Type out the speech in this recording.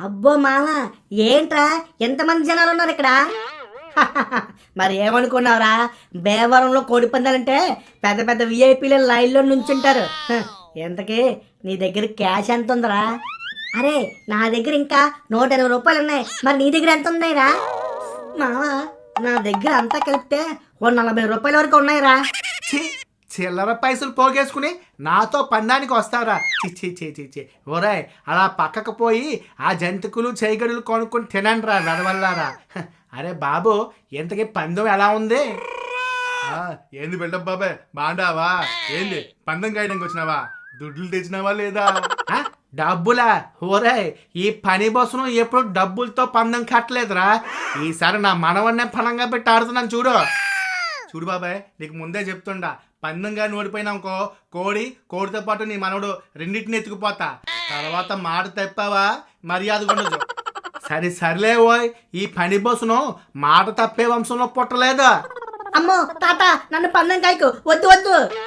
అబ్బో మామ, ఏంట్రా ఎంతమంది జనాలు ఉన్నారు ఇక్కడ? మరి ఏమనుకున్నావురా? భీమవరంలో కోడి పందాలంటే పెద్ద పెద్ద విఐపీలు లైన్లో నుంచుంటారు. ఎంతకీ నీ దగ్గర క్యాష్ ఎంత ఉందిరా? అరే, నా దగ్గర ఇంకా 120 రూపాయలు ఉన్నాయి. మరి నీ దగ్గర ఎంత ఉన్నాయిరా? మావా, నా దగ్గర అంతా కలిపితే 40 రూపాయల వరకు ఉన్నాయిరా. ఛీ, చిల్లర పైసలు పోగేసుకుని నాతో పందానికి వస్తారా? చి ఒరేయ్, అలా పక్కకు పోయి ఆ జంతికలు చేయగడులు కొనుక్కొని తినండి రా వెదవల్లారా. అరే బాబు, ఇంతకీ పందెం ఎలా ఉంది? ఏంది బిల్డప్ బాబాయ్, బాండావా? ఏంది పందెం కాయడానికి వచ్చినావా? దుడ్లు తెచ్చినావా లేదా? డబ్బులా? ఓరే, ఈ పని బస్సును ఎప్పుడు డబ్బులతో పందెం కట్టలేదురా. ఈసారి నా మనవన్నే పనంగా పెట్టి ఆడుతున్నాను చూడు. చూడు బాబాయ్, నీకు ముందే చెప్తుండా, పందెంగా ఓడిపోయినాకో కోడితో పాటు నీ మనవడు రెండింటిని ఎత్తుకుపోతా. తర్వాత మాట తప్పావా మర్యాద ఉండదు. సర్లే ఓయ్, ఈ పని బస్సును మాట తప్పే వంశంలో పుట్టలేదు. అమ్మో తాత, నన్ను పందెం కాయకు, వద్దు వద్దు.